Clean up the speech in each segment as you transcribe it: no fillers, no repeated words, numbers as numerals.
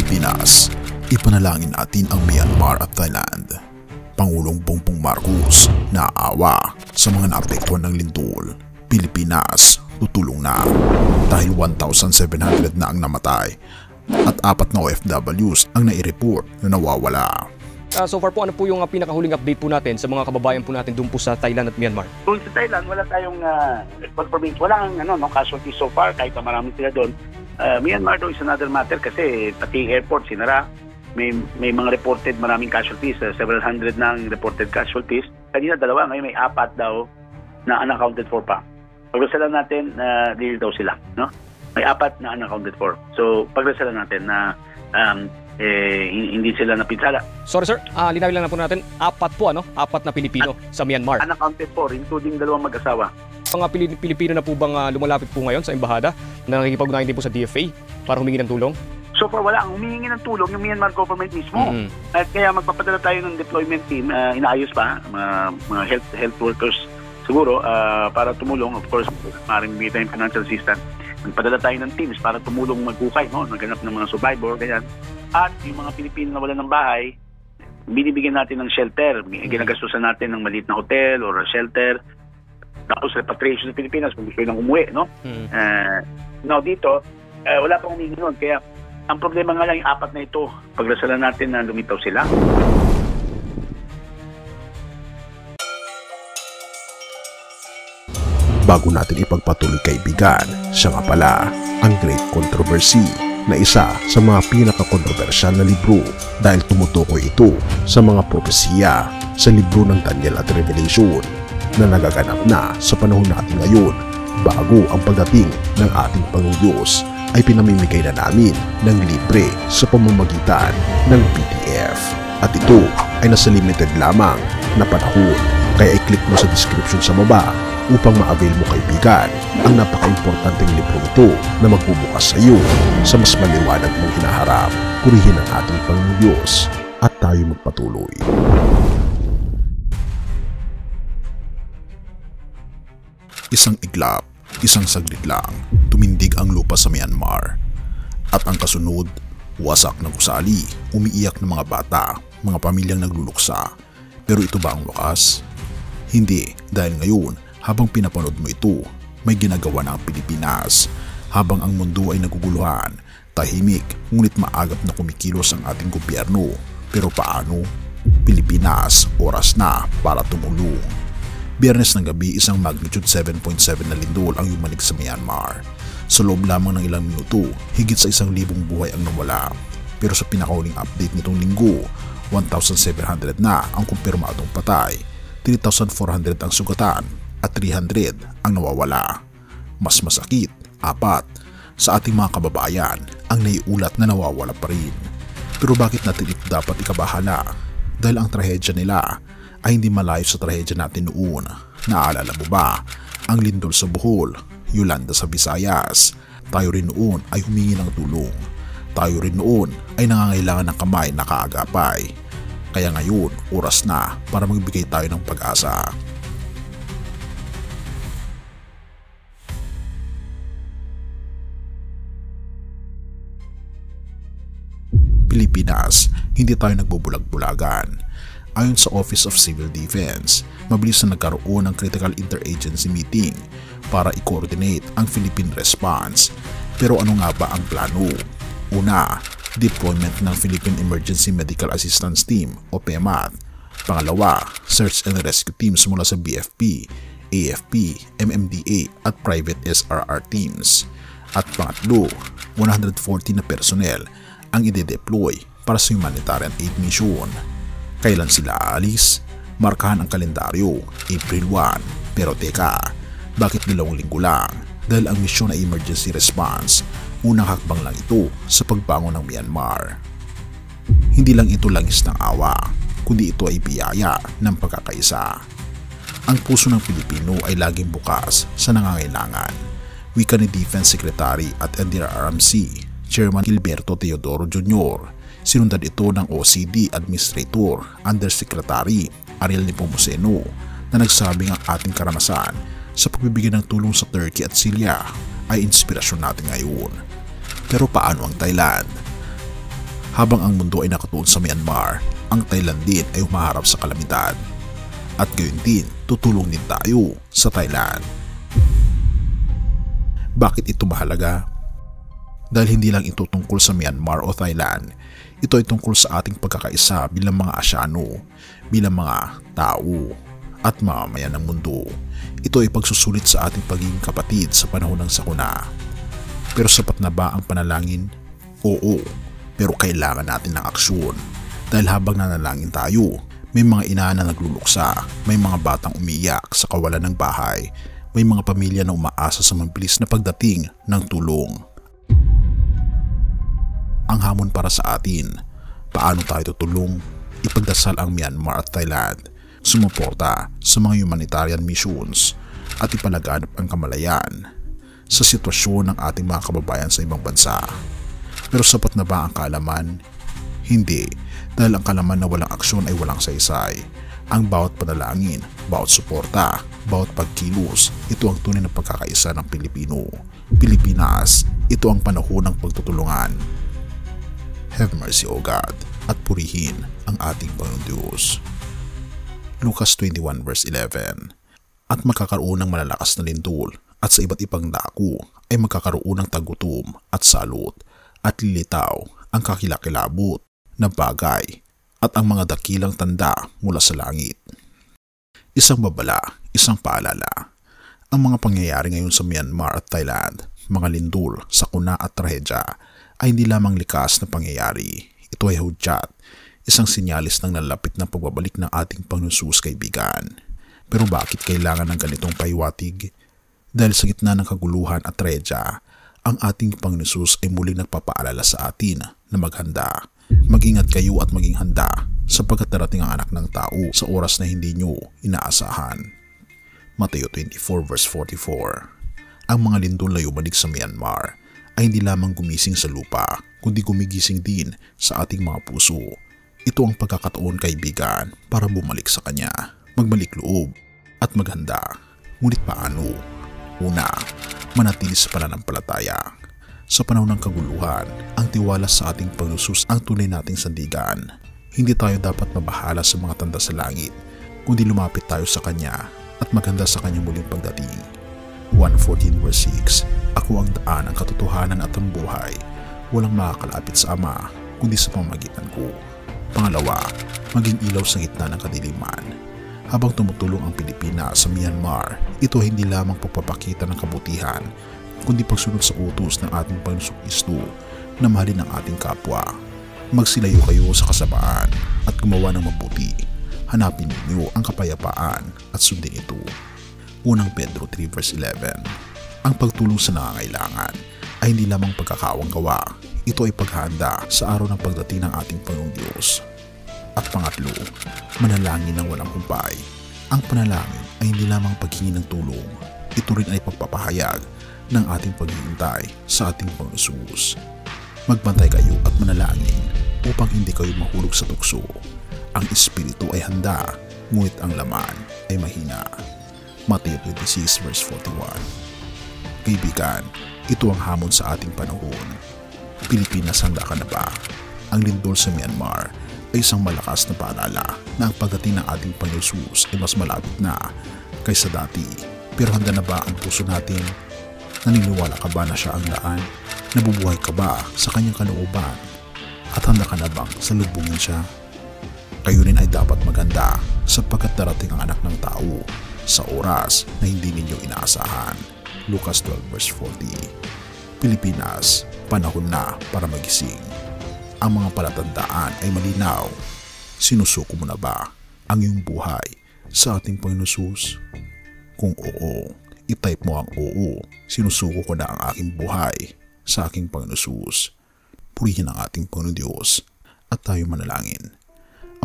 Pilipinas. Ipanalangin natin ang Myanmar at Thailand. Pangulong Bongbong Marcos naawa sa mga naapektuhan ng lindol. Pilipinas tutulong na dahil 1,700 na ang namatay at 4 na OFWs ang nai-report na nawawala. So far po, ano po yung pinakahuling update po natin sa mga kababayan po natin doon po sa Thailand at Myanmar? Doon sa Thailand, wala tayong confirmation. Walang casualty so far kahit na marami sila doon. Myanmar doon is another matter kasi pati airport sinara. May mga reported maraming casualties, several hundred na ang reported casualties. Kanina 2, ngayon may 4 daw na unaccounted for pa. Pagdasalan natin, dito daw sila, no? May 4 na unaccounted for. So pagdasalan natin na hindi sila napinsala. Sorry sir, linawin lang na po natin, 4 po 4 na Pilipino sa Myanmar. Unaccounted for, including 2 mag-asawa. Mga Pilipino na po bang lumalapit po ngayon sa embahada na nakikipag-ugnayan din po sa DFA para humingi ng tulong? So far wala, ang humihingi ng tulong yung Myanmar government mismo. At kaya magpapadala tayo ng deployment team, inaayos pa, mga health workers siguro para tumulong. Of course, maaaring bigay tayong financial assistance. Magpadala tayo ng teams para tumulong magkukay, naganap ng mga survivor, ganyan. At yung mga Pilipino na wala ng bahay, binibigyan natin ng shelter. Ginagastusan natin ng maliit na hotel or shelter. Tapos repatriation ng Pilipinas kung gusto nang umuwi, no? Now dito, wala pang humingi nun. Kaya ang problema nga lang yung 4 na ito. Pagdasalan natin na lumitaw sila. Bago natin ipagpatuloy kaibigan, siya nga pala ang Great Controversy na isa sa mga pinaka-kontrobersyal na libro dahil tumutukoy ito sa mga propesiya sa libro ng Daniel at Revelation na nagaganap na sa panahon natin ngayon bago ang pagdating ng ating Panginoong Diyos ay pinamimigay na namin ng libre sa pamamagitan ng PDF. At ito ay nasa limited lamang na panahon kaya i-click mo sa description sa baba upang ma-avail mo kaibigan ang napaka-importanteng libro ito na magbubukas sa iyo sa mas maliwanag mong hinaharap. Purihin ang ating Panginoong Diyos at tayo magpatuloy. Isang iglap, isang saglit lang, tumindig ang lupa sa Myanmar. At ang kasunod, wasak ng gusali, umiiyak ng mga bata, mga pamilyang nagluluksa. Pero ito ba ang wakas? Hindi, dahil ngayon, habang pinapanood mo ito, may ginagawa na ang Pilipinas. Habang ang mundo ay naguguluhan, tahimik, ngunit maagap na kumikilos ang ating gobyerno. Pero paano? Pilipinas, oras na para tumulong. Biyernes ng gabi, isang magnitude 7.7 na lindol ang yumanig sa Myanmar. Sa loob lamang ng ilang minuto, higit sa 1,000 buhay ang nawala. Pero sa pinakahuling update nitong linggo, 1,700 na ang kumpirmadong patay, 3,400 ang sugatan, at 300 ang nawawala. Mas masakit, 4 sa ating mga kababayan ang naiulat na nawawala pa rin. Pero bakit natin ito dapat ikabahala? Dahil ang trahedya nila ay hindi malayo sa trahedya natin noon. Naalala mo ba? Ang lindol sa Bohol, Yolanda sa Visayas. Tayo rin noon ay humingi ng tulong. Tayo rin noon ay nangangailangan ng kamay na kaagapay. Kaya ngayon, oras na para magbigay tayo ng pag-asa. Pilipinas, hindi tayo nagbubulag-bulagan. Ayon sa Office of Civil Defense, mabilis na nagkaroon ng critical interagency meeting para i-coordinate ang Philippine response. Pero ano nga ba ang plano? Una, deployment ng Philippine Emergency Medical Assistance Team o PEMAT. Pangalawa, search and rescue teams mula sa BFP, AFP, MMDA at private SRR teams. At pangatlo, 140 na personnel ang ide-deploy para sa humanitarian aid mission. Kailan sila aalis? Markahan ang kalendaryo, April 1. Pero teka, bakit 2 linggo lang? Dahil ang misyon ay emergency response. Unang hakbang lang ito sa pagbangon ng Myanmar. Hindi lang ito langis ng awa, kundi ito ay biyaya ng pagkakaisa. Ang puso ng Pilipino ay laging bukas sa nangangailangan. Wika ni Defense Secretary at NDRRMC Chairman Gilberto Teodoro Jr. Sinundan ito ng OCD Administrator Undersecretary Ariel Nepomuceno na nagsabing ang ating karanasan sa pagbibigay ng tulong sa Turkey at Syria ay inspirasyon natin ngayon. Pero paano ang Thailand? Habang ang mundo ay nakatuon sa Myanmar, ang Thailand din ay humaharap sa kalamidad. At gayon din, tutulong din tayo sa Thailand. Bakit ito mahalaga? Dahil hindi lang ito tungkol sa Myanmar o Thailand, ito ay tungkol sa ating pagkakaisa bilang mga Asyano, bilang mga tao at mamamayan ng mundo. Ito ay pagsusulit sa ating pagiging kapatid sa panahon ng sakuna. Pero sapat na ba ang panalangin? Oo, pero kailangan natin ng aksyon. Dahil habang nanalangin tayo, may mga ina na nagluluksa, may mga batang umiyak sa kawalan ng bahay, may mga pamilya na umaasa sa mabilis na pagdating ng tulong. Ang hamon para sa atin, paano tayo tutulong? Ipagdasal ang Myanmar at Thailand, sumuporta sa mga humanitarian missions at ipalaganap ang kamalayan sa sitwasyon ng ating mga kababayan sa ibang bansa. Pero sapat na ba ang kaalaman? Hindi, dahil ang kaalaman na walang aksyon ay walang saysay. Ang bawat panalangin, bawat suporta, bawat pagkilos, ito ang tunay na pagkakaisa ng Pilipino. Pilipinas, ito ang panahon ng pagtutulungan. Have mercy, O God, at purihin ang ating Panginoon Diyos. Lucas 21 verse 11. At magkakaroon ng malalakas na lindol at sa iba't ibang dako ay magkakaroon ng tagutom at salot at lilitaw ang kakilakilabot na bagay at ang mga dakilang tanda mula sa langit. Isang babala, isang paalala. Ang mga pangyayari ngayon sa Myanmar at Thailand, mga lindol, sakuna at trahedya ay hindi lamang likas na pangyayari. Ito ay hudyat, isang sinyalis ng lalapit na pagbabalik ng ating Panginoon Hesus, kaibigan. Pero bakit kailangan ng ganitong pahiwatig? Dahil sa gitna ng kaguluhan at trahedya, ang ating Panginoon Hesus ay muling nagpapaalala sa atin na maghanda. Mag-ingat kayo at maging handa sapagkat darating ang anak ng tao sa oras na hindi nyo inaasahan. Mateo 24 verse 44. Ang mga lindol na yumanig sa Myanmar ay hindi lamang gumising sa lupa, kundi gumigising din sa ating mga puso. Ito ang pagkakataon, kaibigan, para bumalik sa Kanya, magbalik loob at maghanda. Ngunit paano? Una, manatili sa pananampalataya. Sa panahon ng kaguluhan, ang tiwala sa ating Panginoon Hesus ang tunay nating sandigan. Hindi tayo dapat mabahala sa mga tanda sa langit, kundi lumapit tayo sa Kanya at maghanda sa Kanyang muling pagdating. 1:14 verse 6. Ako ang daan, ang katotohanan at ang buhay. Walang makakalapit sa Ama, kundi sa pamamagitan ko. Pangalawa, maging ilaw sa gitna ng kadiliman. Habang tumutulong ang Pilipinas sa Myanmar, ito hindi lamang pagpapakita ng kabutihan, kundi pagsunod sa utos ng ating Panginoong Kristo na mahalin ang ating kapwa. Magsilayo kayo sa kasamaan at gumawa ng mabuti. Hanapin ninyo ang kapayapaan at sundin ito. 1 Pedro 3 verse 11. Ang pagtulong sa nangangailangan ay hindi lamang pagkakawang gawa. Ito ay paghahanda sa araw ng pagdating ng ating Panginoong Diyos. At pangatlo, manalangin ng walang humpay. Ang panalangin ay hindi lamang paghingi ng tulong. Ito rin ay pagpapahayag ng ating paghihintay sa ating Panginoon Hesus. Magbantay kayo at manalangin upang hindi kayo mahulog sa tukso. Ang espiritu ay handa, ngunit ang laman ay mahina. Mateo 26 verse 41. Kaibigan, ito ang hamon sa ating panahon. Pilipinas, handa ka na ba? Ang lindol sa Myanmar ay isang malakas na paalala na ang pagdating ng ating Panginoon Hesus ay mas malapit na kaysa dati. Pero handa na ba ang puso natin? Naniniwala ka ba na siya ang daan? Nabubuhay ka ba sa kanyang kalooban? At handa ka na bang salubungin siya? Kayo rin ay dapat maganda sapagkat darating ang anak ng tao sa oras na hindi ninyo inaasahan. Lucas 12 verse 40. Pilipinas, panahon na para magising. Ang mga palatandaan ay malinaw. Sinusuko mo na ba ang iyong buhay sa ating Panginoon Hesus? Kung oo, i-type mo ang oo. Sinusuko ko na ang aking buhay sa aking Panginoon Hesus. Purihin ang ating Panginoon Diyos at tayo manalangin.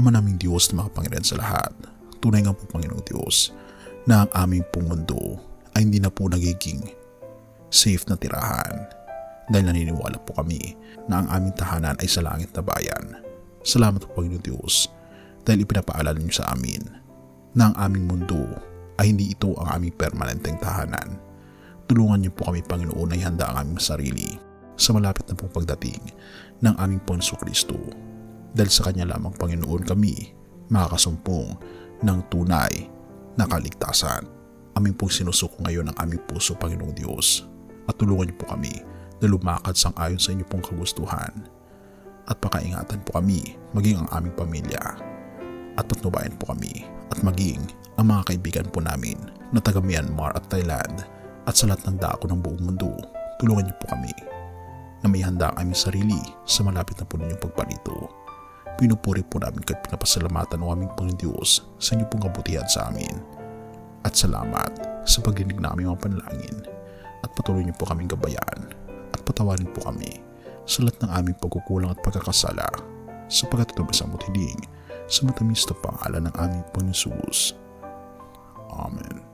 Ama naming Diyos na makapangyarihan sa lahat, tunay nga po, Panginoong Diyos, na ang aming pong mundo ay hindi na po nagiging safe na tirahan dahil naniniwala po kami na ang aming tahanan ay sa langit na bayan. Salamat po, Panginoon Diyos, dahil ipinapaalala niyo sa amin na ang aming mundo ay hindi ito ang aming permanenteng tahanan. Tulungan niyo po kami, Panginoon, na ihanda ang aming sarili sa malapit na pong pagdating ng aming Panginoong Kristo. Dahil sa Kanya lamang, Panginoon, kami makakasumpong ng tunay na kaligtasan. Aming pong sinusuko ngayon ang aming puso, Panginoong Diyos, at tulungan niyo po kami na lumakad sang-ayon sa inyo pong kagustuhan at pakaingatan po kami, maging ang aming pamilya, at patnubayan po kami at maging ang mga kaibigan po namin na taga Myanmar at Thailand at sa lahat ng dako ng buong mundo. Tulungan niyo po kami na may handa ang aming sarili sa malapit na po ninyong pagparito. Pinupuri po namin at pinapasalamatan ng aming Panginoon Diyos sa inyo pong kabutihan sa amin. At salamat sa pagdinig na aming mga panalangin, at patuloy niyo po kaming gabayan at patawarin po kami sa lahat ng aming pagkukulang at pagkakasala, sapagkat ito sa mutiling sa matamis na pangalan ng aming Panginoon Jesus. Amen.